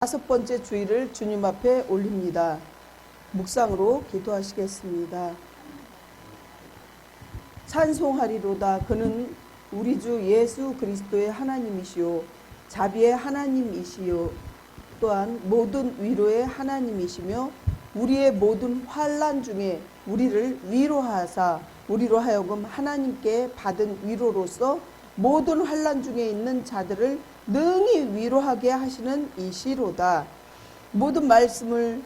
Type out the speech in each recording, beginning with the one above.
5번째 주일을 주님 앞에 올립니다. 묵상으로 기도하시겠습니다. 찬송하리로다. 그는 우리 주 예수 그리스도의 하나님이시요 자비의 하나님이시요 또한 모든 위로의 하나님이시며 우리의 모든 환난 중에 우리를 위로하사 우리로 하여금 하나님께 받은 위로로서 모든 환난 중에 있는 자들을 능히 위로하게 하시는 이시로다. 모든 말씀을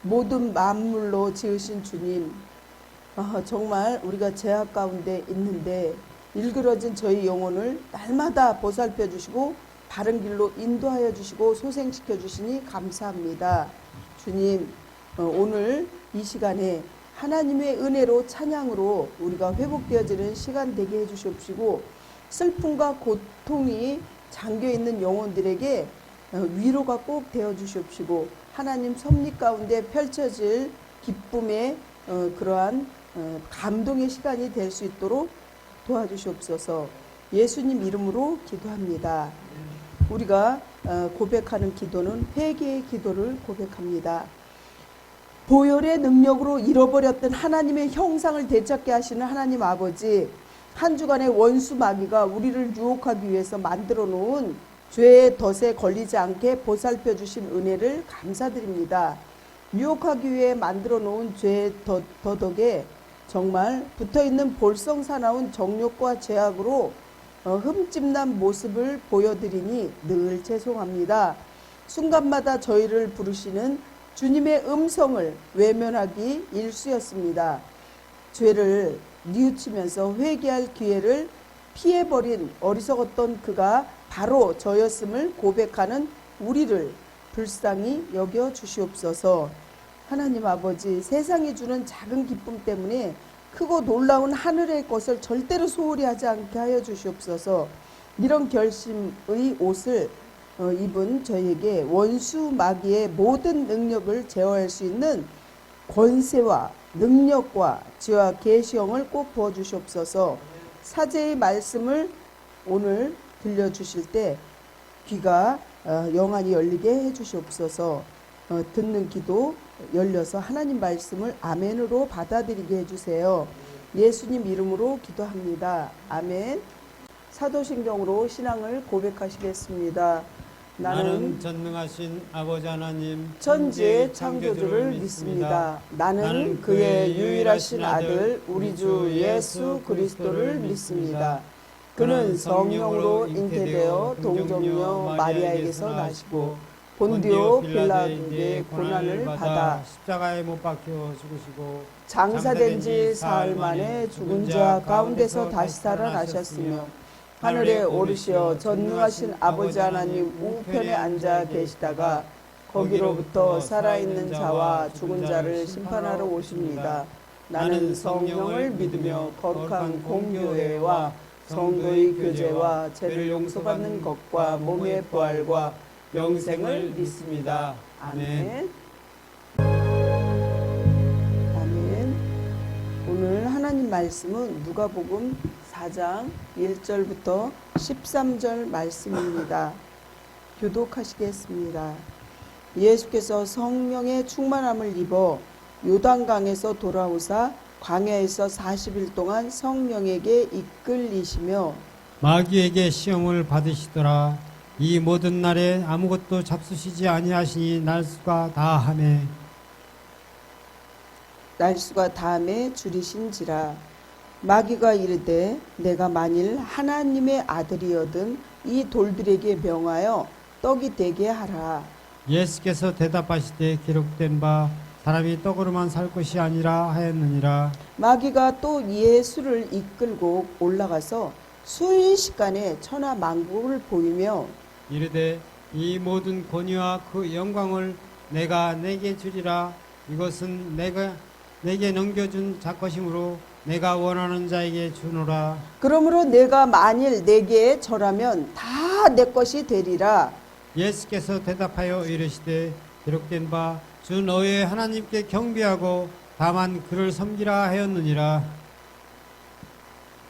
모든 만물로 지으신 주님, 정말 우리가 죄악 가운데 있는데 일그러진 저희 영혼을 날마다 보살펴 주시고 바른 길로 인도하여 주시고 소생시켜 주시니 감사합니다. 주님, 오늘 이 시간에 하나님의 은혜로 찬양으로 우리가 회복되어지는 시간 되게 해 주시옵시고 슬픔과 고통이 잠겨있는 영혼들에게 위로가 꼭 되어 주시옵시고 하나님 섭리 가운데 펼쳐질 기쁨의 그러한 감동의 시간이 될 수 있도록 도와주시옵소서. 예수님 이름으로 기도합니다. 우리가 고백하는 기도는 회개의 기도를 고백합니다. 보혈의 능력으로 잃어버렸던 하나님의 형상을 되찾게 하시는 하나님 아버지, 한 주간의 원수 마귀가 우리를 유혹하기 위해서 만들어 놓은 죄의 덫에 걸리지 않게 보살펴 주신 은혜를 감사드립니다. 유혹하기 위해 만들어 놓은 죄의 덫에 정말 붙어있는 볼썽사나운 정욕과 죄악으로 흠집난 모습을 보여드리니 늘 죄송합니다. 순간마다 저희를 부르시는 주님의 음성을 외면하기 일쑤였습니다. 죄를 뉘우치면서 회개할 기회를 피해버린 어리석었던 그가 바로 저였음을 고백하는 우리를 불쌍히 여겨 주시옵소서. 하나님 아버지, 세상이 주는 작은 기쁨 때문에 크고 놀라운 하늘의 것을 절대로 소홀히 하지 않게 하여 주시옵소서. 이런 결심의 옷을 입은 저희에게 원수 마귀의 모든 능력을 제어할 수 있는 권세와 능력과 지혜와 계시형을 꼭 부어주시옵소서. 사제의 말씀을 오늘 들려주실 때 귀가 영안이 열리게 해주시옵소서. 듣는 귀도 열려서 하나님 말씀을 아멘으로 받아들이게 해주세요. 예수님 이름으로 기도합니다. 아멘. 사도신경으로 신앙을 고백하시겠습니다. 나는 전능하신 아버지 하나님 천지의 창조주를 믿습니다. 나는 그의 유일하신 아들 우리 주 예수 그리스도를 믿습니다. 그는 성령으로 잉태되어 동정녀 마리아에게서 나시고 본디오 빌라도의 고난을 받아 십자가에 못 박혀 죽으시고 장사된 지 사흘 만에 죽은 자 가운데서 다시 살아나셨으며 하늘에 오르시어 전능하신 아버지 하나님 우편에 앉아 계시다가 거기로부터 살아있는 자와 죽은 자를 심판하러 오십니다. 나는 성령을 믿으며 거룩한 공교회와 성도의 교제와 죄를 용서받는 것과 몸의 부활과 영생을 믿습니다. 아멘. 아멘. 오늘 하나님 말씀은 누가복음 4장 1절부터 13절 말씀입니다. 교독하시겠습니다. 예수께서 성령의 충만함을 입어 요단강에서 돌아오사 광야에서 40일 동안 성령에게 이끌리시며 마귀에게 시험을 받으시더라. 이 모든 날에 아무것도 잡수시지 아니하시니 날수가 다함에 줄이신지라. 마귀가 이르되 내가 만일 하나님의 아들이거든 이 돌들에게 명하여 떡이 되게 하라. 예수께서 대답하시되 기록된 바 사람이 떡으로만 살 것이 아니라 하였느니라. 마귀가 또 예수를 이끌고 올라가서 순식간에 천하 만국을 보이며 이르되 이 모든 권위와 그 영광을 내가 내게 주리라. 이것은 내게 넘겨준 자 것이므로 내가 원하는 자에게 주노라. 그러므로 내가 만일 내게 절하면 다 내 것이 되리라. 예수께서 대답하여 이르시되 기록된 바 주 너의 하나님께 경배하고 다만 그를 섬기라 하였느니라.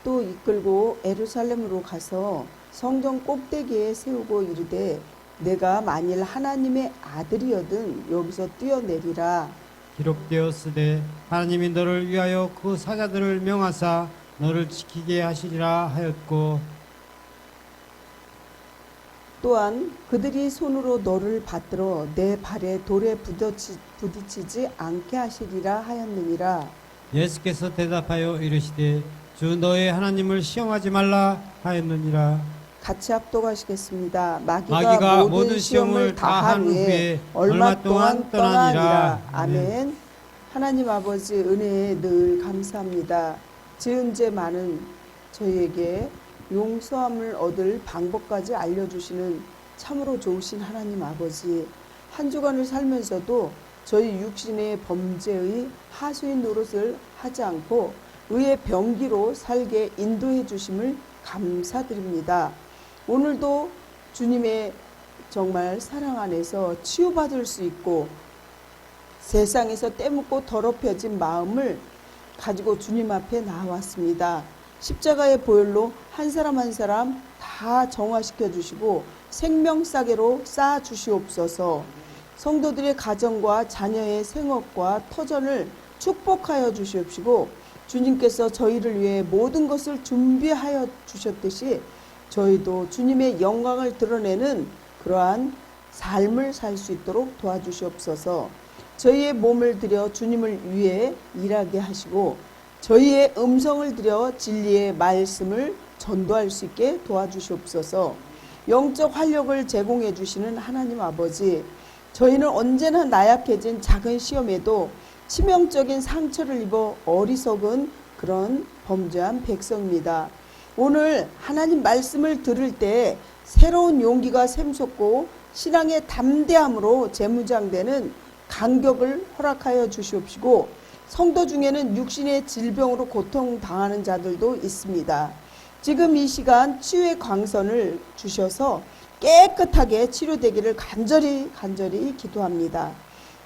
또 이끌고 예루살렘으로 가서 성전 꼭대기에 세우고 이르되 내가 만일 하나님의 아들이거든 여기서 뛰어내리라. 기록되었으되 하나님이 너를 위하여 그 사자들을 명하사 너를 지키게 하시리라 하였고 또한 그들이 손으로 너를 받들어 내 발에 돌에 부딪히지 않게 하시리라 하였느니라. 예수께서 대답하여 이르시되 주 너의 하나님을 시험하지 말라 하였느니라. 같이 합독하시겠습니다. 마귀가 마귀가 모든 모든 시험을 다한 후에 얼마 동안 떠나니라. 아멘. 하나님 아버지 은혜에 늘 감사합니다. 지은 죄 많은 저희에게 용서함을 얻을 방법까지 알려주시는 참으로 좋으신 하나님 아버지, 한 주간을 살면서도 저희 육신의 범죄의 하수인 노릇을 하지 않고 의의 병기로 살게 인도해 주심을 감사드립니다. 오늘도 주님의 정말 사랑 안에서 치유받을 수 있고 세상에서 때묻고 더럽혀진 마음을 가지고 주님 앞에 나왔습니다. 십자가의 보혈로 한 사람 한 사람 다 정화시켜 주시고 생명싸개로 쌓아 주시옵소서. 성도들의 가정과 자녀의 생업과 터전을 축복하여 주시옵시고 주님께서 저희를 위해 모든 것을 준비하여 주셨듯이 저희도 주님의 영광을 드러내는 그러한 삶을 살 수 있도록 도와주시옵소서. 저희의 몸을 들여 주님을 위해 일하게 하시고 저희의 음성을 들여 진리의 말씀을 전도할 수 있게 도와주시옵소서. 영적 활력을 제공해 주시는 하나님 아버지, 저희는 언제나 나약해진 작은 시험에도 치명적인 상처를 입어 어리석은 그런 범죄한 백성입니다. 오늘 하나님 말씀을 들을 때 새로운 용기가 샘솟고 신앙의 담대함으로 재무장되는 간격을 허락하여 주시옵시고 성도 중에는 육신의 질병으로 고통당하는 자들도 있습니다. 지금 이 시간 치유의 광선을 주셔서 깨끗하게 치료되기를 간절히 기도합니다.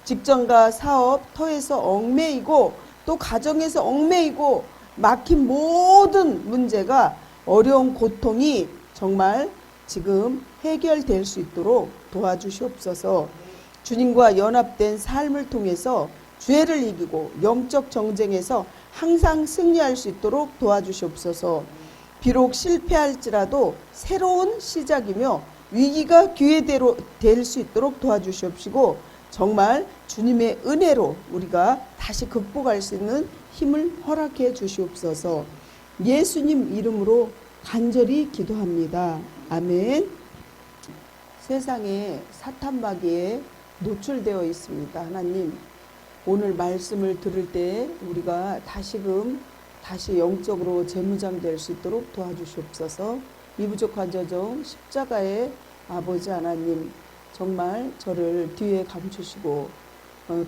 직장과 사업, 터에서 얽매이고 또 가정에서 얽매이고 막힌 모든 문제가 어려운 고통이 정말 지금 해결될 수 있도록 도와주시옵소서. 주님과 연합된 삶을 통해서 죄를 이기고 영적 정쟁에서 항상 승리할 수 있도록 도와주시옵소서. 비록 실패할지라도 새로운 시작이며 위기가 기회대로 될 수 있도록 도와주시옵시고 정말 주님의 은혜로 우리가 다시 극복할 수 있는 힘을 허락해 주시옵소서. 예수님 이름으로 간절히 기도합니다. 아멘. 세상에 사탄마귀에 노출되어 있습니다. 하나님, 오늘 말씀을 들을 때 우리가 다시 영적으로 재무장될 수 있도록 도와주시옵소서. 이 부족한 저정 십자가의 아버지 하나님, 정말 저를 뒤에 감추시고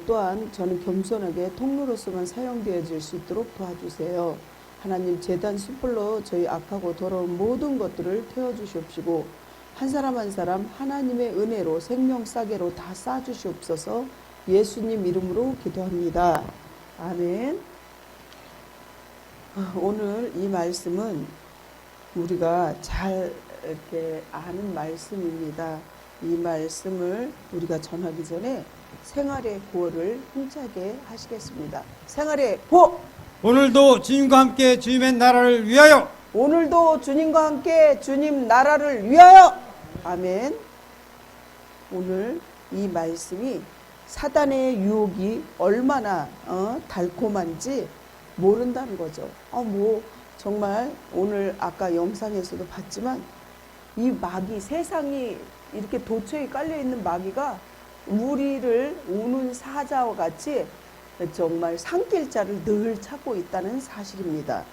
또한 저는 겸손하게 통로로서만 사용되어질 수 있도록 도와주세요. 하나님, 제단 숯불로 저희 악하고 더러운 모든 것들을 태워주시옵시고 한 사람 한 사람 하나님의 은혜로 생명싸개로 다 쌓아주시옵소서. 예수님 이름으로 기도합니다. 아멘. 오늘 이 말씀은 우리가 잘 이렇게 아는 말씀입니다. 이 말씀을 우리가 전하기 전에 생활의 구호를 힘차게 하시겠습니다. 생활의 구호! 오늘도 주님과 함께 주님의 나라를 위하여. 오늘도 주님과 함께 주님 나라를 위하여. 아멘. 오늘 이 말씀이 사단의 유혹이 얼마나 달콤한지 모른다는 거죠. 정말 오늘 아까 영상에서도 봤지만 이 마귀, 세상이 이렇게 도처에 깔려있는 마귀가 우리를 우는 사자와 같이 정말 삼킬 자를 늘 찾고 있다는 사실입니다.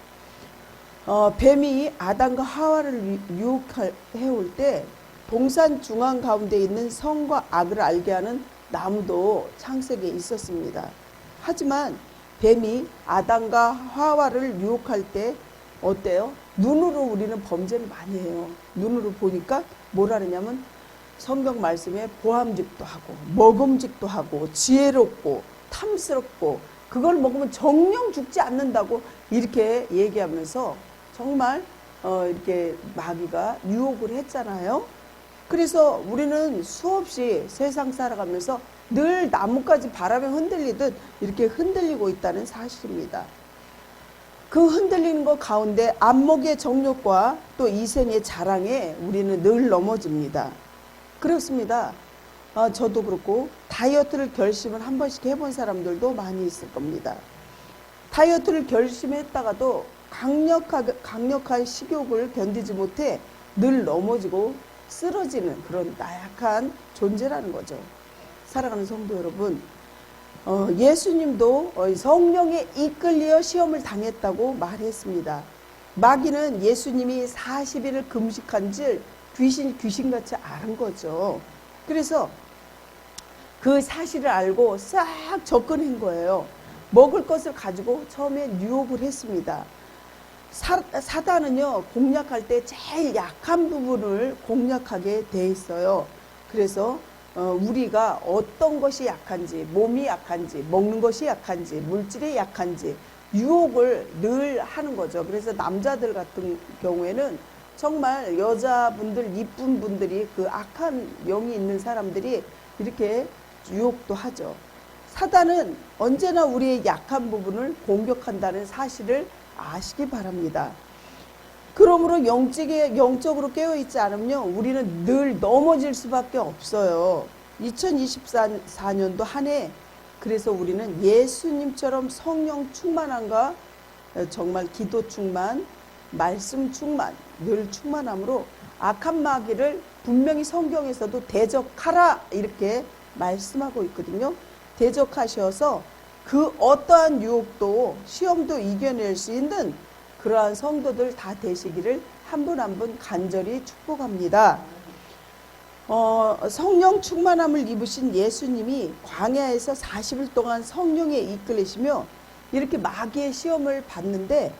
뱀이 아담과 하와를 유혹해올 때 동산 중앙 가운데 있는 선과 악을 알게 하는 나무도 창세기에 있었습니다. 하지만 뱀이 아담과 하와를 유혹할 때 어때요? 눈으로 우리는 범죄를 많이 해요. 눈으로 보니까 뭘 하느냐면 성경 말씀에 보암직도 하고 먹음직도 하고 지혜롭고 탐스럽고 그걸 먹으면 정령 죽지 않는다고 이렇게 얘기하면서 정말 이렇게 마귀가 유혹을 했잖아요. 그래서 우리는 수없이 세상 살아가면서 늘 나뭇가지 바람에 흔들리듯 이렇게 흔들리고 있다는 사실입니다. 그 흔들리는 것 가운데 안목의 정욕과 또 이생의 자랑에 우리는 늘 넘어집니다. 그렇습니다. 저도 그렇고 다이어트를 결심을 한 번씩 해본 사람들도 많이 있을 겁니다. 다이어트를 결심했다가도 강력한 식욕을 견디지 못해 늘 넘어지고 쓰러지는 그런 나약한 존재라는 거죠. 사랑하는 성도 여러분, 예수님도 성령에 이끌려 시험을 당했다고 말했습니다. 마귀는 예수님이 40일을 금식한 줄 귀신같이 아는 거죠. 그래서 그 사실을 알고 싹 접근한 거예요. 먹을 것을 가지고 처음에 유혹을 했습니다. 사단은요, 공략할 때 제일 약한 부분을 공략하게 돼 있어요. 그래서 우리가 어떤 것이 약한지, 몸이 약한지, 먹는 것이 약한지, 물질이 약한지 유혹을 늘 하는 거죠. 그래서 남자들 같은 경우에는 정말 여자분들, 이쁜 분들이 그 악한 영이 있는 사람들이 이렇게 유혹도 하죠. 사단은 언제나 우리의 약한 부분을 공격한다는 사실을 아시기 바랍니다. 그러므로 영적으로 깨어있지 않으면 우리는 늘 넘어질 수밖에 없어요. 2024년도 한 해, 그래서 우리는 예수님처럼 성령 충만함과 정말 기도 충만, 말씀 충만, 늘 충만함으로 악한 마귀를 분명히 성경에서도 대적하라 이렇게 말씀하고 있거든요. 대적하셔서 그 어떠한 유혹도 시험도 이겨낼 수 있는 그러한 성도들 다 되시기를 한 분 한 분 간절히 축복합니다. 성령 충만함을 입으신 예수님이 광야에서 40일 동안 성령에 이끌리시며 이렇게 마귀의 시험을 받는데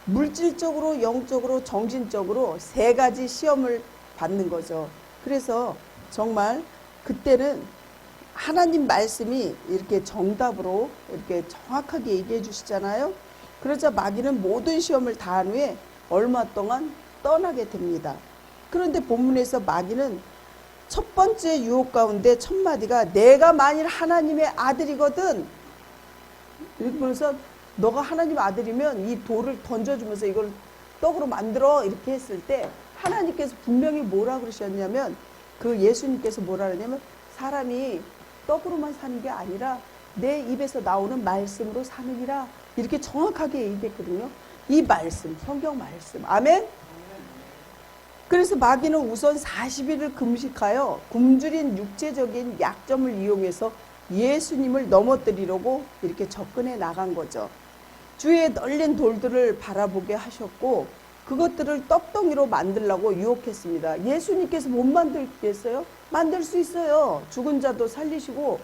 물질적으로, 영적으로, 정신적으로 세 가지 시험을 받는 거죠. 그래서 정말 그때는 하나님 말씀이 이렇게 정답으로 이렇게 정확하게 얘기해 주시잖아요. 그러자 마귀는 모든 시험을 다한 후에 얼마 동안 떠나게 됩니다. 그런데 본문에서 마귀는 첫 번째 유혹 가운데 첫 마디가 내가 만일 하나님의 아들이거든, 그래서 너가 하나님 아들이면 이 돌을 던져주면서 이걸 떡으로 만들어 이렇게 했을 때 하나님께서 분명히 뭐라 그러셨냐면, 그 예수님께서 뭐라 그러냐면 사람이 떡으로만 사는 게 아니라 내 입에서 나오는 말씀으로 사느니라 이렇게 정확하게 얘기했거든요. 이 말씀, 성경 말씀. 아멘? 그래서 마귀는 우선 40일을 금식하여 굶주린 육체적인 약점을 이용해서 예수님을 넘어뜨리려고 이렇게 접근해 나간 거죠. 주위에 널린 돌들을 바라보게 하셨고 그것들을 떡덩이로 만들려고 유혹했습니다. 예수님께서 못 만들겠어요? 만들 수 있어요. 죽은 자도 살리시고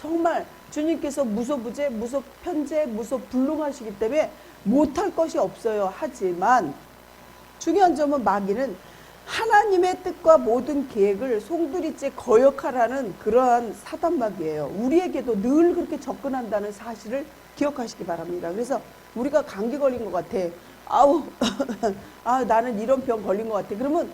정말 주님께서 무소부재, 무소편재, 무소불능하시기 때문에 못할 것이 없어요. 하지만 중요한 점은 마귀는 하나님의 뜻과 모든 계획을 송두리째 거역하라는 그러한 사단마귀예요. 우리에게도 늘 그렇게 접근한다는 사실을 기억하시기 바랍니다. 그래서 우리가 감기 걸린 것 같아. 나는 이런 병 걸린 것 같아. 그러면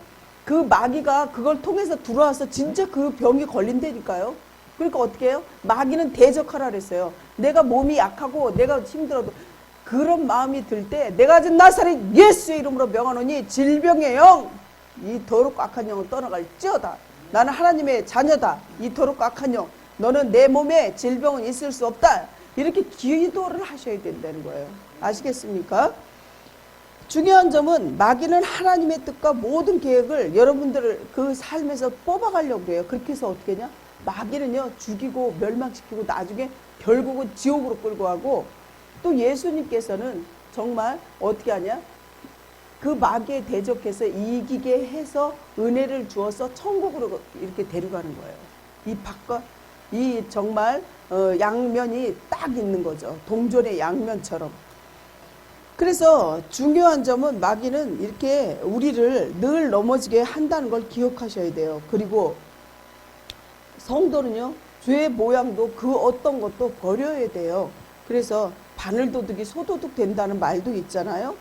그 마귀가 그걸 통해서 들어와서 진짜 그 병이 걸린다니까요. 그러니까 어떻게 해요? 마귀는 대적하라 그랬어요. 내가 몸이 약하고 내가 힘들어도 그런 마음이 들 때 내가 진 나사렛 예수의 이름으로 명하노니 질병의 영, 이 더럽고 악한 영은 떠나갈지어다. 나는 하나님의 자녀다. 이 더럽고 악한 영, 너는 내 몸에 질병은 있을 수 없다. 이렇게 기도를 하셔야 된다는 거예요. 아시겠습니까? 중요한 점은 마귀는 하나님의 뜻과 모든 계획을 여러분들을 그 삶에서 뽑아가려고 해요. 그렇게 해서 어떻게 하냐? 마귀는요, 죽이고 멸망시키고 나중에 결국은 지옥으로 끌고 가고, 또 예수님께서는 정말 어떻게 하냐? 그 마귀에 대적해서 이기게 해서 은혜를 주어서 천국으로 이렇게 데려가는 거예요. 이 밖과 이 정말 양면이 딱 있는 거죠. 동전의 양면처럼. 그래서 중요한 점은 마귀는 이렇게 우리를 늘 넘어지게 한다는 걸 기억하셔야 돼요. 그리고 성도는요, 죄의 모양도 그 어떤 것도 버려야 돼요. 그래서 바늘도둑이 소도둑 된다는 말도 있잖아요.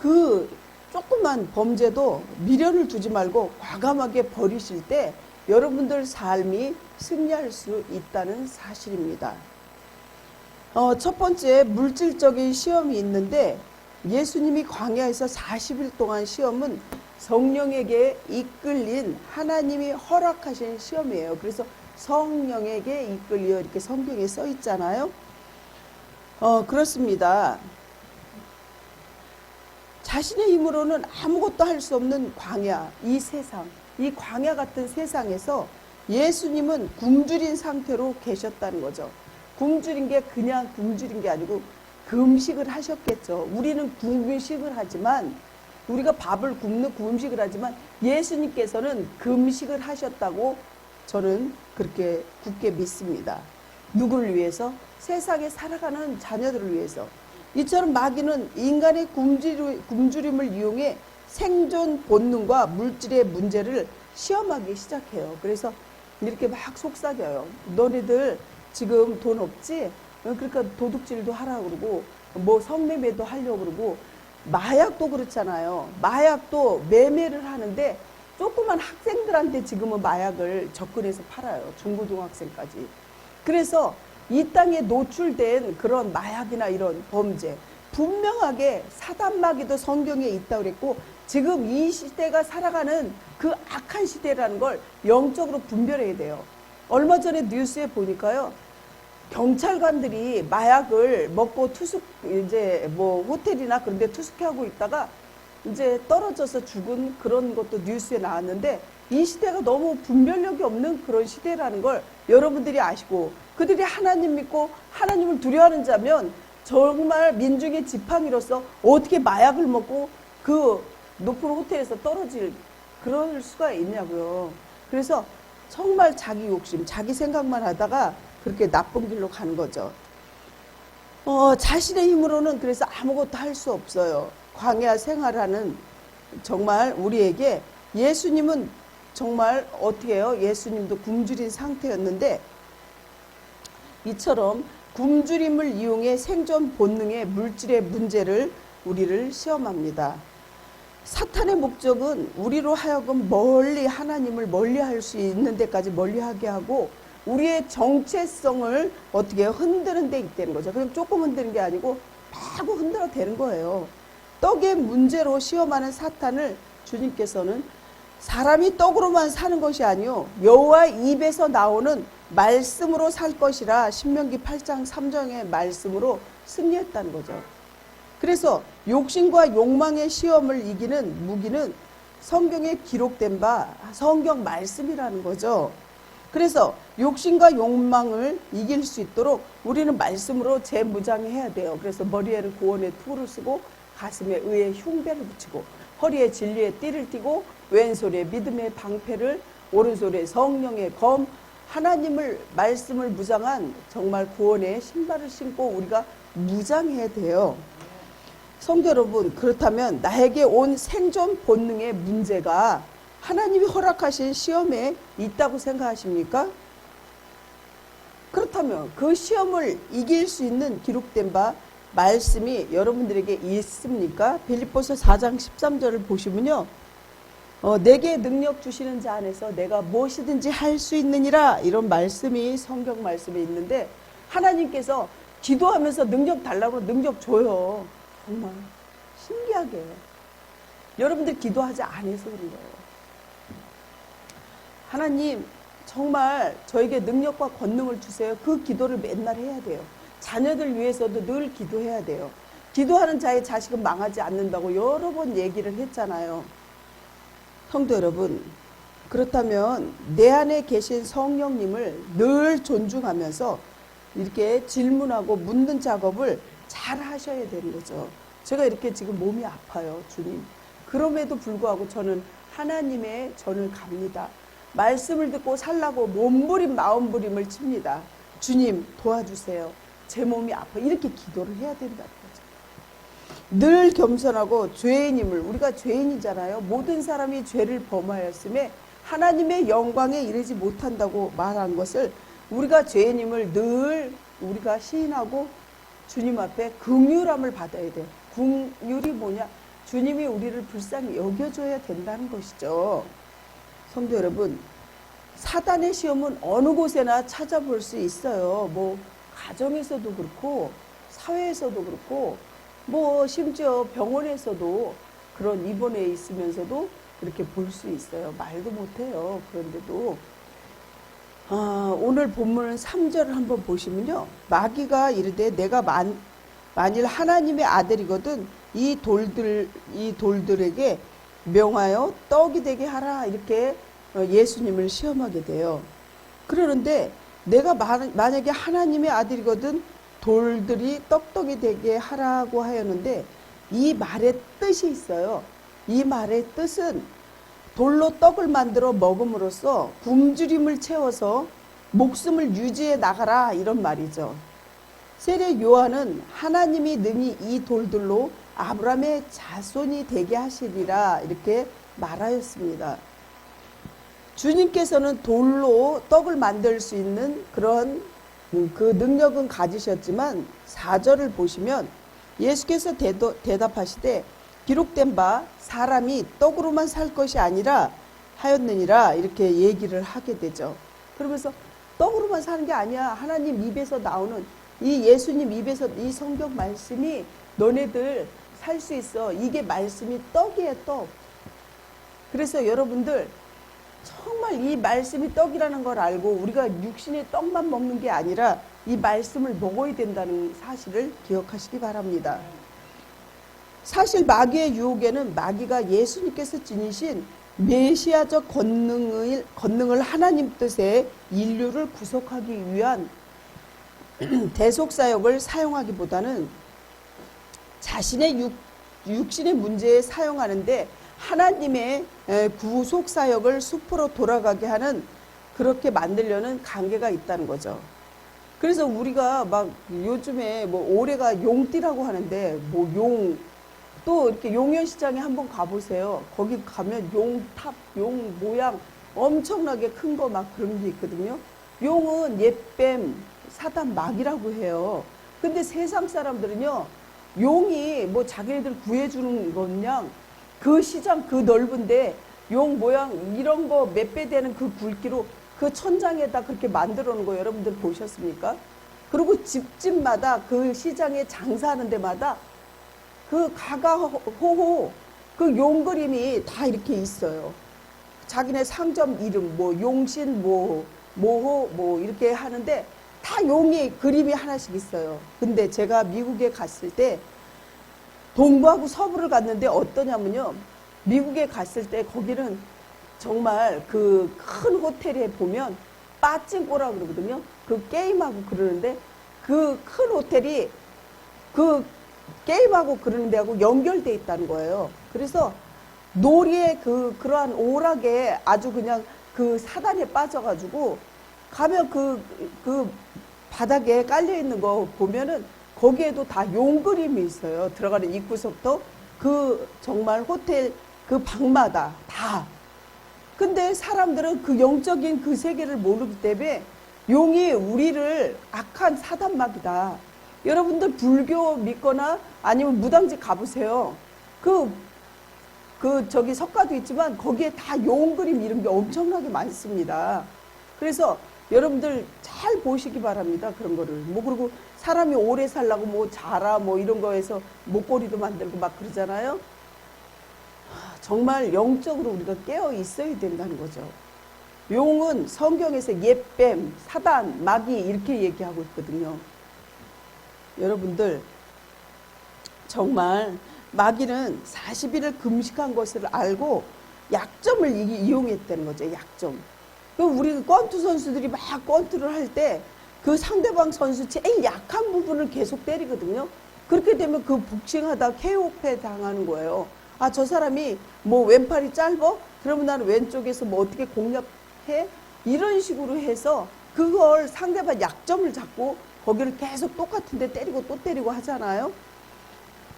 그 조그만 범죄도 미련을 두지 말고 과감하게 버리실 때 여러분들 삶이 승리할 수 있다는 사실입니다. 첫 번째 물질적인 시험이 있는데 예수님이 광야에서 40일 동안 시험은 성령에게 이끌린 하나님이 허락하신 시험이에요. 그래서 성령에게 이끌려 이렇게 성경에 써 있잖아요. 그렇습니다. 자신의 힘으로는 아무것도 할 수 없는 광야, 이 세상, 이 광야 같은 세상에서 예수님은 굶주린 상태로 계셨다는 거죠. 굶주린 게 그냥 굶주린 게 아니고 금식을 하셨겠죠. 우리는 금식을 하지만, 우리가 밥을 굽는 금식을 하지만 예수님께서는 금식을 하셨다고 저는 그렇게 굳게 믿습니다. 누구를 위해서? 세상에 살아가는 자녀들을 위해서. 이처럼 마귀는 인간의 굶주림을 이용해 생존 본능과 물질의 문제를 시험하기 시작해요. 그래서 이렇게 막 속삭여요. 너네들 지금 돈 없지? 그러니까 도둑질도 하라고 그러고 뭐 성매매도 하려고 그러고 마약도 그렇잖아요. 마약도 매매를 하는데 조그만 학생들한테 지금은 마약을 접근해서 팔아요. 중고등학생까지. 그래서 이 땅에 노출된 그런 마약이나 이런 범죄, 분명하게 사단마귀도 성경에 있다고 그랬고 지금 이 시대가 살아가는 그 악한 시대라는 걸 영적으로 분별해야 돼요. 얼마 전에 뉴스에 보니까요. 경찰관들이 마약을 먹고 이제 뭐 호텔이나 그런 데 투숙하고 있다가 이제 떨어져서 죽은 그런 것도 뉴스에 나왔는데 이 시대가 너무 분별력이 없는 그런 시대라는 걸 여러분들이 아시고 그들이 하나님 믿고 하나님을 두려워하는 자면 정말 민중의 지팡이로서 어떻게 마약을 먹고 그 높은 호텔에서 떨어질 그럴 수가 있냐고요. 그래서 정말 자기 욕심, 자기 생각만 하다가 그렇게 나쁜 길로 가는 거죠. 자신의 힘으로는 그래서 아무것도 할 수 없어요. 광야 생활하는 정말 우리에게 예수님은 정말 어떻게 해요? 예수님도 굶주린 상태였는데 이처럼 굶주림을 이용해 생존 본능의 물질의 문제를 우리를 시험합니다. 사탄의 목적은 우리로 하여금 멀리 하나님을 멀리할 수 있는 데까지 멀리하게 하고 우리의 정체성을 어떻게 흔드는 데 있다는 거죠. 그냥 조금 흔드는 게 아니고 마구 흔들어 대는 거예요. 떡의 문제로 시험하는 사탄을 주님께서는 사람이 떡으로만 사는 것이 아니요 여호와 입에서 나오는 말씀으로 살 것이라 신명기 8장 3절의 말씀으로 승리했다는 거죠. 그래서 욕심과 욕망의 시험을 이기는 무기는 성경에 기록된 바 성경 말씀이라는 거죠. 그래서 욕심과 욕망을 이길 수 있도록 우리는 말씀으로 재무장해야 돼요. 그래서 머리에는 구원의 투구를 쓰고 가슴에 의의 흉배를 붙이고 허리에 진리의 띠를 띠고 왼손에 믿음의 방패를 오른손에 성령의 검 하나님을 말씀을 무장한 정말 구원의 신발을 신고 우리가 무장해야 돼요. 성도 여러분, 그렇다면 나에게 온 생존 본능의 문제가 하나님이 허락하신 시험에 있다고 생각하십니까? 그렇다면 그 시험을 이길 수 있는 기록된 바 말씀이 여러분들에게 있습니까? 빌립보서 4장 13절을 보시면요. 내게 능력 주시는 자 안에서 내가 무엇이든지 할 수 있느니라 이런 말씀이 성경 말씀에 있는데 하나님께서 기도하면서 능력 달라고 능력 줘요. 정말 신기하게 여러분들 기도하지 않아서 그런 거예요. 하나님 정말 저에게 능력과 권능을 주세요. 그 기도를 맨날 해야 돼요. 자녀들 위해서도 늘 기도해야 돼요. 기도하는 자의 자식은 망하지 않는다고 여러 번 얘기를 했잖아요. 성도 여러분, 그렇다면 내 안에 계신 성령님을 늘 존중하면서 이렇게 질문하고 묻는 작업을 잘 하셔야 되는 거죠. 제가 이렇게 지금 몸이 아파요, 주님. 그럼에도 불구하고 저는 하나님의 전을 갑니다. 말씀을 듣고 살라고 몸부림 마음부림을 칩니다. 주님 도와주세요. 제 몸이 아파. 이렇게 기도를 해야 된다는 거죠. 늘 겸손하고 죄인임을, 우리가 죄인이잖아요. 모든 사람이 죄를 범하였음에 하나님의 영광에 이르지 못한다고 말한 것을 우리가 죄인임을 늘 우리가 시인하고 주님 앞에 긍휼함을 받아야 돼요. 긍휼이 뭐냐? 주님이 우리를 불쌍히 여겨줘야 된다는 것이죠. 성도 여러분, 사단의 시험은 어느 곳에나 찾아볼 수 있어요. 뭐 가정에서도 그렇고 사회에서도 그렇고 뭐 심지어 병원에서도 그런 입원해 있으면서도 그렇게 볼 수 있어요. 말도 못해요. 그런데도 오늘 본문 3절을 한번 보시면요. 마귀가 이르되 내가 만일 하나님의 아들이거든 이 돌들에게 명하여 떡이 되게 하라 이렇게 예수님을 시험하게 돼요. 그러는데 내가 만약에 하나님의 아들이거든 돌들이 떡떡이 되게 하라고 하였는데 이 말의 뜻이 있어요. 이 말의 뜻은 돌로 떡을 만들어 먹음으로써 굶주림을 채워서 목숨을 유지해 나가라 이런 말이죠. 세례 요한은 하나님이 능히 이 돌들로 아브라함의 자손이 되게 하시리라 이렇게 말하였습니다. 주님께서는 돌로 떡을 만들 수 있는 그런 그 능력은 가지셨지만 4절을 보시면 예수께서 대답하시되 기록된 바 사람이 떡으로만 살 것이 아니라 하였느니라 이렇게 얘기를 하게 되죠. 그러면서 떡으로만 사는 게 아니야. 하나님 입에서 나오는 이 예수님 입에서 이 성경 말씀이 너네들 살 수 있어. 이게 말씀이 떡이에요, 떡. 그래서 여러분들 정말 이 말씀이 떡이라는 걸 알고 우리가 육신의 떡만 먹는 게 아니라 이 말씀을 먹어야 된다는 사실을 기억하시기 바랍니다. 사실 마귀의 유혹에는 마귀가 예수님께서 지니신 메시아적 권능을 하나님 뜻에 인류를 구속하기 위한 대속사역을 사용하기보다는 자신의 육신의 문제에 사용하는데 하나님의 구속사역을 수포로 돌아가게 하는 그렇게 만들려는 관계가 있다는 거죠. 그래서 우리가 막 요즘에 뭐 올해가 용띠라고 하는데 뭐 또 이렇게 용현시장에 한번 가보세요. 거기 가면 용탑, 용 모양 엄청나게 큰 거 막 그런 게 있거든요. 용은 옛뱀, 사단 막이라고 해요. 근데 세상 사람들은요, 용이 뭐 자기네들 구해주는 거냐, 그 시장 그 넓은데 용 모양 이런 거 몇 배 되는 그 굵기로 그 천장에다 그렇게 만들어 놓은 거 여러분들 보셨습니까? 그리고 집집마다 그 시장에 장사하는 데마다 그 가가호호 그 용 그림이 다 이렇게 있어요. 자기네 상점 이름 뭐 용신 뭐 모호 뭐 이렇게 하는데 다 용이 그림이 하나씩 있어요. 근데 제가 미국에 갔을 때 동부하고 서부를 갔는데 어떠냐면요. 미국에 갔을 때 거기는 정말 그 큰 호텔에 보면 빠찡꼬라 그러거든요. 그 게임하고 그러는데 그 큰 호텔이 그 게임하고 그러는 데하고 연결돼 있다는 거예요. 그래서 놀이의 그러한 오락에 아주 그냥 그 사단에 빠져가지고 가면 그 바닥에 깔려 있는 거 보면은 거기에도 다 용 그림이 있어요. 들어가는 입구서부터 그 정말 호텔 그 방마다 다. 근데 사람들은 그 영적인 그 세계를 모르기 때문에 용이 우리를 악한 사단막이다. 여러분들 불교 믿거나 아니면 무당집 가보세요. 저기 석가도 있지만 거기에 다 용 그림 이런 게 엄청나게 많습니다. 그래서 여러분들 잘 보시기 바랍니다. 그런 거를. 뭐 그리고 사람이 오래 살라고 뭐 자라 뭐 이런 거에서 목걸이도 만들고 막 그러잖아요. 정말 영적으로 우리가 깨어 있어야 된다는 거죠. 용은 성경에서 옛뱀, 사단, 마귀 이렇게 얘기하고 있거든요. 여러분들 정말 마귀는 40일을 금식한 것을 알고 약점을 이용했다는 거죠. 약점. 우리 권투 선수들이 막 권투를 할 때 그 상대방 선수 제일 약한 부분을 계속 때리거든요. 그렇게 되면 그 복싱하다 KO패 당하는 거예요. 아, 저 사람이 뭐 왼팔이 짧아? 그러면 나는 왼쪽에서 뭐 어떻게 공략해? 이런 식으로 해서 그걸 상대방 약점을 잡고 거기를 계속 똑같은 데 때리고 또 때리고 하잖아요.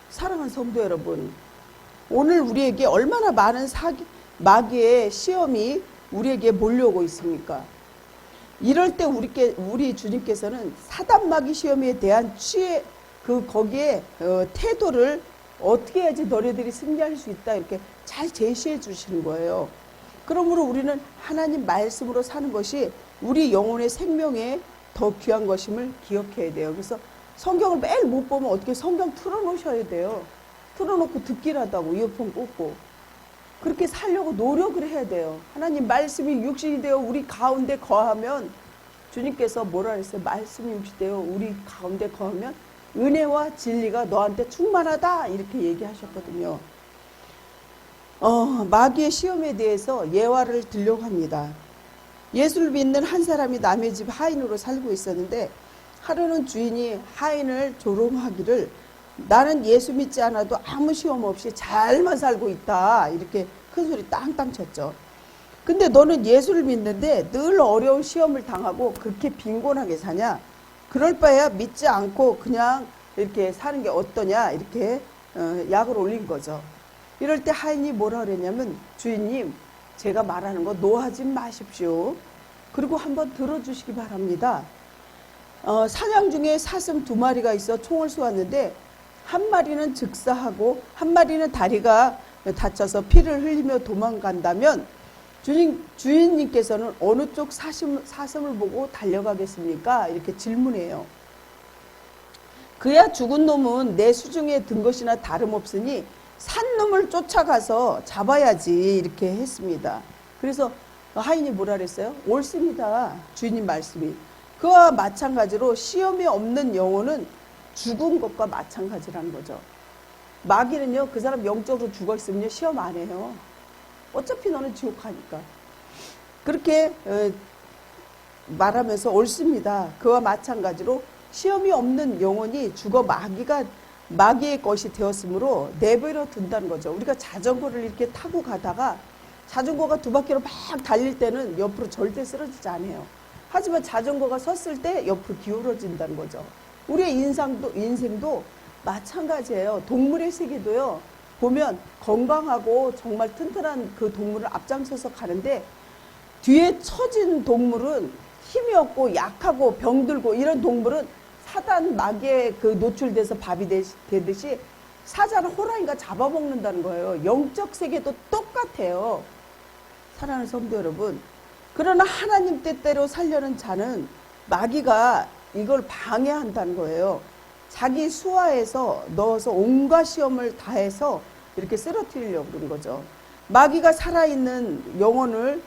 사랑하는 성도 여러분, 오늘 우리에게 얼마나 많은 마귀의 시험이 우리에게 몰려오고 있습니까? 이럴 때 우리 주님께서는 사단 마귀 시험에 대한 거기에 태도를 어떻게 해야지 너네들이 승리할 수 있다 이렇게 잘 제시해 주시는 거예요. 그러므로 우리는 하나님 말씀으로 사는 것이 우리 영혼의 생명에 더 귀한 것임을 기억해야 돼요. 그래서 성경을 매일 못 보면 어떻게 성경 틀어놓으셔야 돼요. 틀어놓고 듣기를 하다고 이어폰 꽂고 그렇게 살려고 노력을 해야 돼요. 하나님 말씀이 육신이 되어 우리 가운데 거하면 주님께서 뭐라 그랬어요? 말씀이 육신이 되어 우리 가운데 거하면 은혜와 진리가 너한테 충만하다 이렇게 얘기하셨거든요. 마귀의 시험에 대해서 예화를 들려고 합니다. 예수를 믿는 한 사람이 남의 집 하인으로 살고 있었는데 하루는 주인이 하인을 조롱하기를 나는 예수 믿지 않아도 아무 시험 없이 잘만 살고 있다 이렇게 큰 소리 땅땅 쳤죠. 근데 너는 예수를 믿는데 늘 어려운 시험을 당하고 그렇게 빈곤하게 사냐? 그럴 바에야 믿지 않고 그냥 이렇게 사는 게 어떠냐 이렇게 약을 올린 거죠. 이럴 때 하인이 뭐라 그랬냐면 주인님 제가 말하는 거 노하지 마십시오. 그리고 한번 들어주시기 바랍니다. 사냥 중에 사슴 2마리가 있어 총을 쏘았는데 한 마리는 즉사하고 한 마리는 다리가 다쳐서 피를 흘리며 도망간다면 주인님께서는 어느 쪽 사슴을 보고 달려가겠습니까? 이렇게 질문해요. 그야 죽은 놈은 내 수중에 든 것이나 다름없으니 산 놈을 쫓아가서 잡아야지 이렇게 했습니다. 그래서 하인이 뭐라 그랬어요? 옳습니다. 주인님 말씀이. 그와 마찬가지로 시험이 없는 영혼은 죽은 것과 마찬가지라는 거죠. 마귀는요, 그 사람 영적으로 죽어 있으면요, 시험 안 해요. 어차피 너는 지옥 가니까. 그렇게 말하면서 옳습니다. 그와 마찬가지로 시험이 없는 영혼이 죽어 마귀의 것이 되었으므로 내버려 둔다는 거죠. 우리가 자전거를 이렇게 타고 가다가 자전거가 2바퀴로 막 달릴 때는 옆으로 절대 쓰러지지 않아요. 하지만 자전거가 섰을 때 옆으로 기울어진다는 거죠. 우리의 인생도 마찬가지예요. 동물의 세계도요. 보면 건강하고 정말 튼튼한 그 동물을 앞장서서 가는데 뒤에 처진 동물은 힘이 없고 약하고 병들고 이런 동물은 사단 마귀에 그 노출돼서 밥이 되듯이 사자는 호랑이가 잡아먹는다는 거예요. 영적 세계도 똑같아요. 사랑하는 성도 여러분, 그러나 하나님 뜻대로 살려는 자는 마귀가 이걸 방해한다는 거예요. 자기 수하에서 넣어서 온갖 시험을 다해서 이렇게 쓰러뜨리려고 그런 거죠. 마귀가 살아있는 영혼을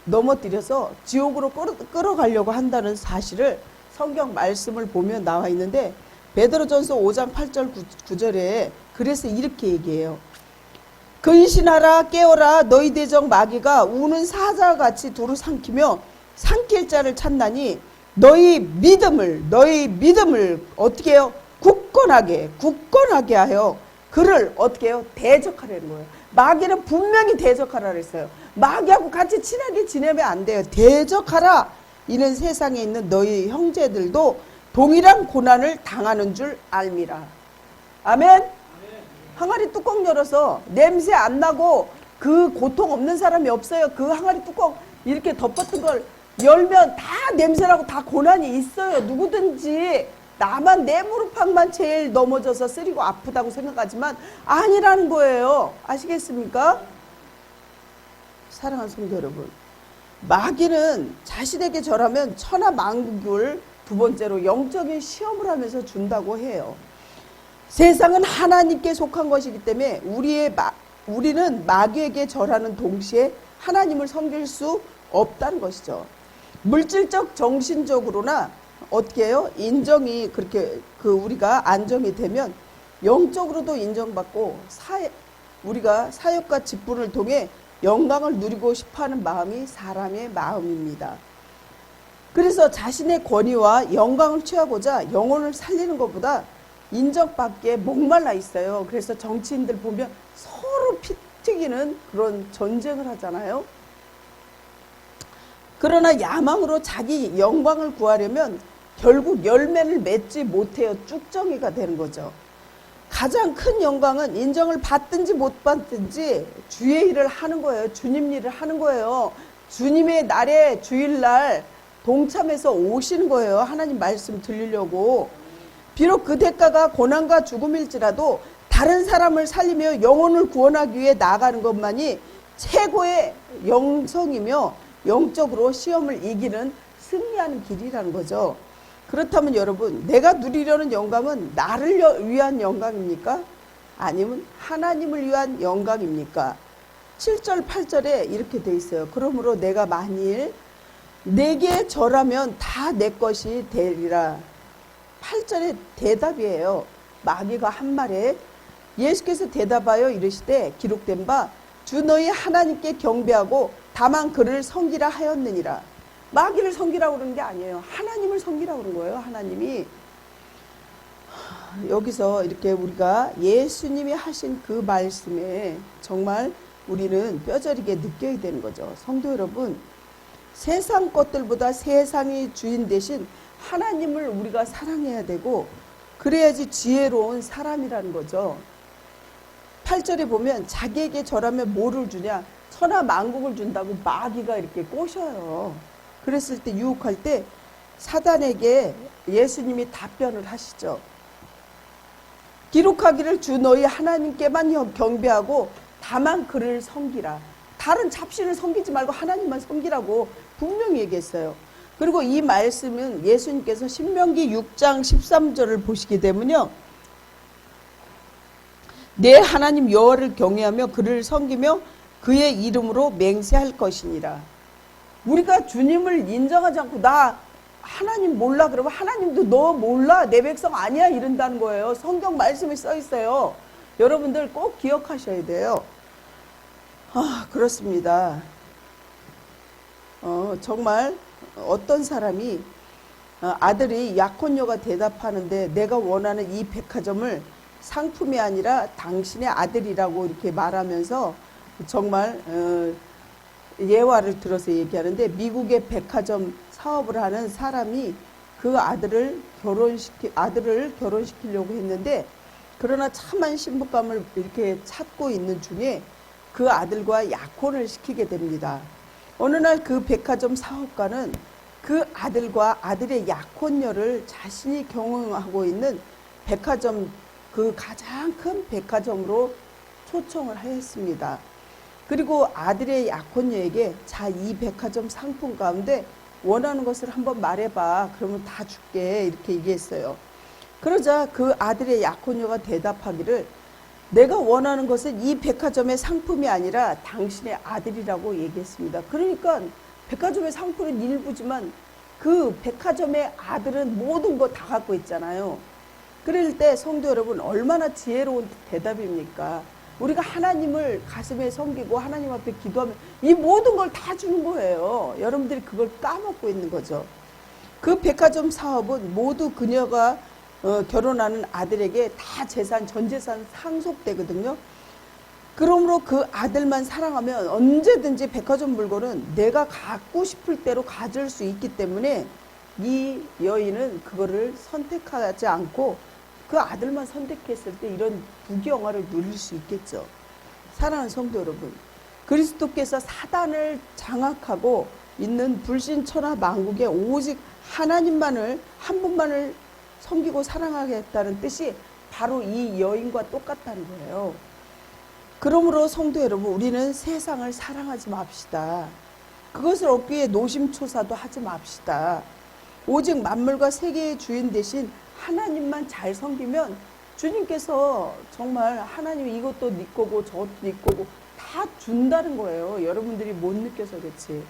넘어뜨려서 지옥으로 끌어가려고 한다는 사실을 성경 말씀을 보면 나와 있는데 베드로전서 5장 8절 9절에 그래서 이렇게 얘기해요. 근신하라 깨어라 너희 대적 마귀가 우는 사자같이 두루 삼키며 삼킬 자를 찾나니 너희 믿음을 어떻게 해요? 굳건하게 하여 그를 어떻게 해요? 대적하라는 거예요. 마귀는 분명히 대적하라 그랬어요. 마귀하고 같이 친하게 지내면 안 돼요. 대적하라. 이는 세상에 있는 너희 형제들도 동일한 고난을 당하는 줄 알미라. 아멘. 항아리 뚜껑 열어서 냄새 안 나고 그 고통 없는 사람이 없어요. 그 항아리 뚜껑 이렇게 덮었던 걸 열면 다 냄새나고 다 고난이 있어요. 누구든지. 나만 내 무릎팍만 제일 넘어져서 쓰리고 아프다고 생각하지만 아니라는 거예요. 아시겠습니까? 사랑하는 성도 여러분, 마귀는 자신에게 절하면 천하만국을 두 번째로 영적인 시험을 하면서 준다고 해요. 세상은 하나님께 속한 것이기 때문에 우리는 마귀에게 절하는 동시에 하나님을 섬길 수 없다는 것이죠. 물질적, 정신적으로나 어떻게 해요? 인정이 그렇게 우리가 안정이 되면 영적으로도 인정받고 우리가 사역과 직분을 통해 영광을 누리고 싶어하는 마음이 사람의 마음입니다. 그래서 자신의 권위와 영광을 취하고자 영혼을 살리는 것보다 인정받기에 목말라 있어요. 그래서 정치인들 보면 서로 피 튀기는 그런 전쟁을 하잖아요. 그러나 야망으로 자기 영광을 구하려면 결국 열매를 맺지 못해요. 쭉정이가 되는 거죠. 가장 큰 영광은 인정을 받든지 못 받든지 주의 일을 하는 거예요. 주님 일을 하는 거예요. 주님의 날에 주일날 동참해서 오시는 거예요. 하나님 말씀 들리려고. 비록 그 대가가 고난과 죽음일지라도 다른 사람을 살리며 영혼을 구원하기 위해 나아가는 것만이 최고의 영성이며 영적으로 시험을 이기는 승리하는 길이라는 거죠. 그렇다면 여러분, 내가 누리려는 영광은 나를 위한 영광입니까? 아니면 하나님을 위한 영광입니까? 7절 8절에 이렇게 돼 있어요. 그러므로 내가 만일 내게 절하면 다 내 것이 되리라. 8절의 대답이에요. 마귀가 한 말에 예수께서 대답하여 이르시되 기록된 바 주 너희 하나님께 경배하고 다만 그를 섬기라 하였느니라. 마귀를 섬기라고 그러는 게 아니에요. 하나님을 섬기라고 그런 거예요. 하나님이. 여기서 이렇게 우리가 예수님이 하신 그 말씀에 정말 우리는 뼈저리게 느껴야 되는 거죠. 성도 여러분, 세상 것들보다 세상의 주인 대신 하나님을 우리가 사랑해야 되고 그래야지 지혜로운 사람이라는 거죠. 8절에 보면 자기에게 절하면 뭐를 주냐? 천하 만국을 준다고 마귀가 이렇게 꼬셔요. 그랬을 때 유혹할 때 사단에게 예수님이 답변을 하시죠. 기록하기를 주 너희 하나님께만 경배하고 다만 그를 섬기라. 다른 잡신을 섬기지 말고 하나님만 섬기라고 분명히 얘기했어요. 그리고 이 말씀은 예수님께서 신명기 6장 13절을 보시게 되면요, 내 하나님 여호와를 경외하며 그를 섬기며 그의 이름으로 맹세할 것이니라. 우리가 주님을 인정하지 않고 나 하나님 몰라 그러면 하나님도 너 몰라 내 백성 아니야 이런다는 거예요. 성경 말씀에 써 있어요. 여러분들 꼭 기억하셔야 돼요. 그렇습니다. 정말 어떤 사람이 아들이 약혼녀가 대답하는데 내가 원하는 이 백화점을 상품이 아니라 당신의 아들이라고 이렇게 말하면서 정말 예화를 들어서 얘기하는데, 미국의 백화점 사업을 하는 사람이 그 아들을 결혼시키려고 했는데, 그러나 참한 신부감을 이렇게 찾고 있는 중에 그 아들과 약혼을 시키게 됩니다. 어느 날 그 백화점 사업가는 그 아들과 아들의 약혼녀를 자신이 경영하고 있는 백화점, 그 가장 큰 백화점으로 초청을 하였습니다. 그리고 아들의 약혼녀에게 자, 이 백화점 상품 가운데 원하는 것을 한번 말해봐. 그러면 다 줄게. 이렇게 얘기했어요. 그러자 그 아들의 약혼녀가 대답하기를 내가 원하는 것은 이 백화점의 상품이 아니라 당신의 아들이라고 얘기했습니다. 그러니까 백화점의 상품은 일부지만 그 백화점의 아들은 모든 거 다 갖고 있잖아요. 그럴 때 성도 여러분, 얼마나 지혜로운 대답입니까? 우리가 하나님을 가슴에 섬기고 하나님 앞에 기도하면 이 모든 걸 다 주는 거예요. 여러분들이 그걸 까먹고 있는 거죠. 그 백화점 사업은 모두 그녀가 결혼하는 아들에게 다 재산, 전 재산 상속되거든요. 그러므로 그 아들만 사랑하면 언제든지 백화점 물건은 내가 갖고 싶을 대로 가질 수 있기 때문에 이 여인은 그거를 선택하지 않고 그 아들만 선택했을 때 이런 부귀영화를 누릴 수 있겠죠. 사랑하는 성도 여러분, 그리스도께서 사단을 장악하고 있는 불신천하 만국에 오직 하나님만을, 한 분만을 섬기고 사랑하겠다는 뜻이 바로 이 여인과 똑같다는 거예요. 그러므로 성도 여러분, 우리는 세상을 사랑하지 맙시다. 그것을 얻기 위해 노심초사도 하지 맙시다. 오직 만물과 세계의 주인 대신 하나님만 잘 섬기면 주님께서 정말 하나님 이것도 네 거고 저것도 네 거고 다 준다는 거예요. 여러분들이 못 느껴서 그렇지.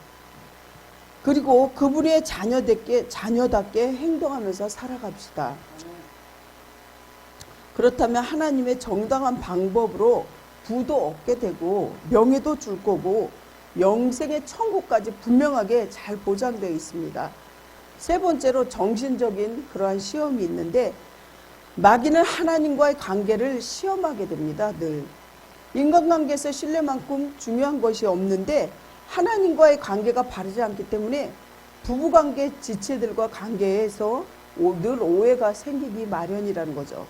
그리고 그분의 자녀답게 행동하면서 살아갑시다. 그렇다면 하나님의 정당한 방법으로 부도 얻게 되고 명예도 줄 거고 영생의 천국까지 분명하게 잘 보장되어 있습니다. 세 번째로 정신적인 그러한 시험이 있는데, 마귀는 하나님과의 관계를 시험하게 됩니다. 늘 인간관계에서 신뢰만큼 중요한 것이 없는데 하나님과의 관계가 바르지 않기 때문에 부부관계 지체들과 관계에서 늘 오해가 생기기 마련이라는 거죠.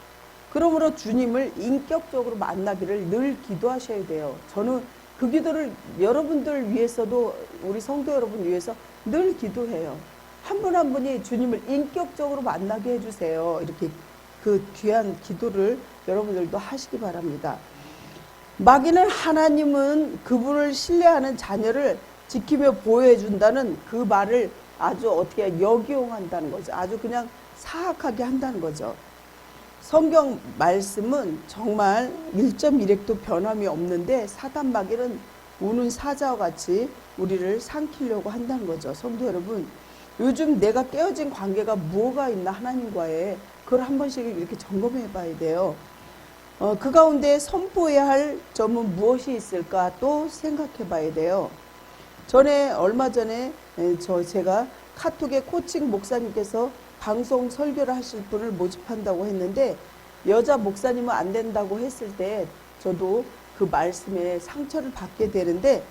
그러므로 주님을 인격적으로 만나기를 늘 기도하셔야 돼요. 저는 그 기도를 여러분들 위해서도, 우리 성도 여러분 위해서 늘 기도해요. 한 분 한 분이 주님을 인격적으로 만나게 해주세요. 이렇게 그 귀한 기도를 여러분들도 하시기 바랍니다. 마귀는 하나님은 그분을 신뢰하는 자녀를 지키며 보호해 준다는 그 말을 아주 어떻게 역이용한다는 거죠. 아주 그냥 사악하게 한다는 거죠. 성경 말씀은 정말 1.1획도 변함이 없는데 사단 마귀는 우는 사자와 같이 우리를 삼키려고 한다는 거죠. 성도 여러분, 요즘 내가 깨어진 관계가 뭐가 있나 하나님과의, 그걸 한 번씩 이렇게 점검해 봐야 돼요. 그 가운데 선포해야 할 점은 무엇이 있을까 또 생각해 봐야 돼요. 얼마 전에 제가 카톡에 코칭 목사님께서 방송 설교를 하실 분을 모집한다고 했는데 여자 목사님은 안 된다고 했을 때 저도 그 말씀에 상처를 받게 되는데,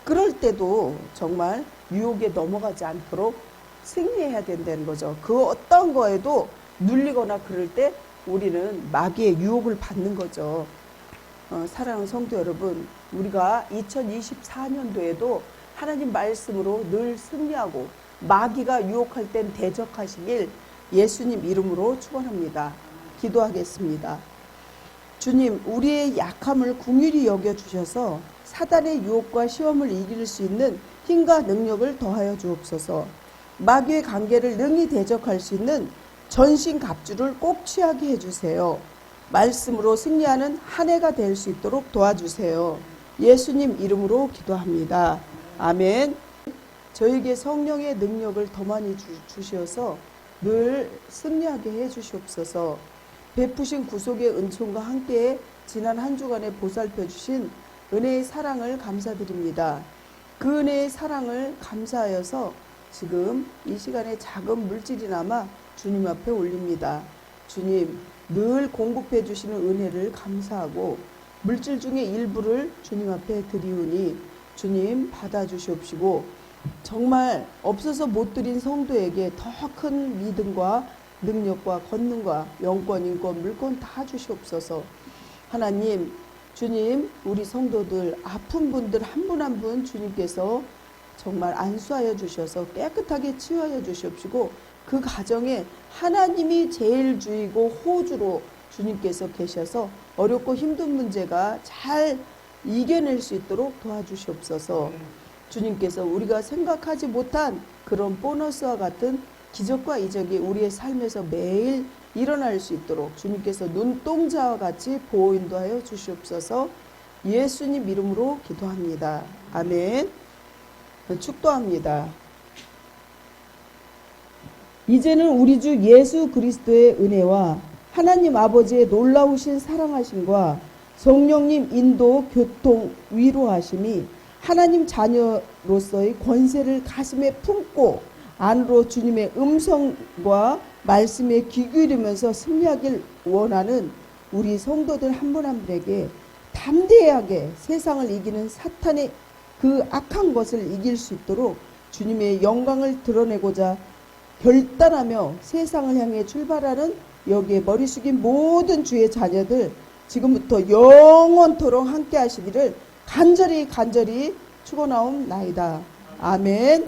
그럴 때도 정말 유혹에 넘어가지 않도록 승리해야 된다는 거죠. 그 어떤 거에도 눌리거나 그럴 때 우리는 마귀의 유혹을 받는 거죠. 사랑하는 성도 여러분, 우리가 2024년도에도 하나님 말씀으로 늘 승리하고 마귀가 유혹할 땐 대적하시길 예수님 이름으로 축원합니다. 기도하겠습니다. 주님, 우리의 약함을 긍휼히 여겨주셔서 사단의 유혹과 시험을 이길 수 있는 힘과 능력을 더하여 주옵소서. 마귀의 관계를 능히 대적할 수 있는 전신갑주를 꼭 취하게 해주세요. 말씀으로 승리하는 한 해가 될 수 있도록 도와주세요. 예수님 이름으로 기도합니다. 아멘. 저에게 성령의 능력을 더 많이 주셔서 늘 승리하게 해주시옵소서. 베푸신 구속의 은총과 함께 지난 한 주간에 보살펴 주신 은혜의 사랑을 감사드립니다. 그 은혜의 사랑을 감사하여서 지금 이 시간에 작은 물질이나마 주님 앞에 올립니다. 주님, 늘 공급해 주시는 은혜를 감사하고 물질 중에 일부를 주님 앞에 드리우니 주님 받아주시옵시고, 정말 없어서 못 드린 성도에게 더 큰 믿음과 능력과 권능과 영권, 인권, 물권 다 주시옵소서. 하나님, 주님, 우리 성도들 아픈 분들 한 분 한 분 주님께서 정말 안수하여 주셔서 깨끗하게 치유하여 주시옵시고, 그 가정에 하나님이 제일 주이고 호주로 주님께서 계셔서 어렵고 힘든 문제가 잘 이겨낼 수 있도록 도와주시옵소서. 주님께서 우리가 생각하지 못한 그런 보너스와 같은 기적과 이적이 우리의 삶에서 매일 일어날 수 있도록 주님께서 눈동자와 같이 보호 인도하여 주시옵소서. 예수님 이름으로 기도합니다. 아멘. 축도합니다. 이제는 우리 주 예수 그리스도의 은혜와 하나님 아버지의 놀라우신 사랑하심과 성령님 인도, 교통, 위로하심이 하나님 자녀로서의 권세를 가슴에 품고 안으로 주님의 음성과 말씀에 귀 기울이면서 승리하길 원하는 우리 성도들 한 분 한 분에게 담대하게 세상을 이기는 사탄의 그 악한 것을 이길 수 있도록 주님의 영광을 드러내고자 결단하며 세상을 향해 출발하는 여기에 머리 숙인 모든 주의 자녀들 지금부터 영원토록 함께 하시기를 간절히 축원하옵나이다. 아멘.